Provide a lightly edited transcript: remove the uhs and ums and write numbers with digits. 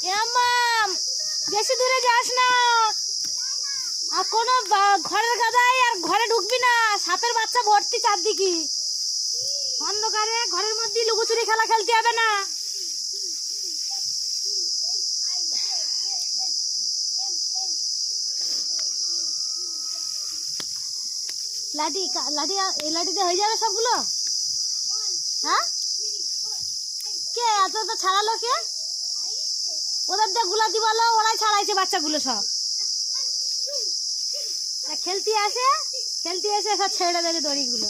মাম, বেশি দূরে যাস না। আর কোনো ঘরের গাদায় আর ঘরে ঢুকবি না, সাপের বাচ্চা ভর্তি চারদিকে। অন্ধকারে ঘরের মধ্যে লুকোচুরি খেলা খেলতে হবে না। লাঠি লাঠি এই লাঠিতে হয়ে যাবে সবগুলো? হ্যাঁ, কে এত তো ছাড়ালো কে? ওদের দিয়ে গুলাতি বলো, ওরাই ছাড়াইছে বাচ্চাগুলো সব। খেলতে আসে সব ছেড়ে দেবে দড়িগুলো।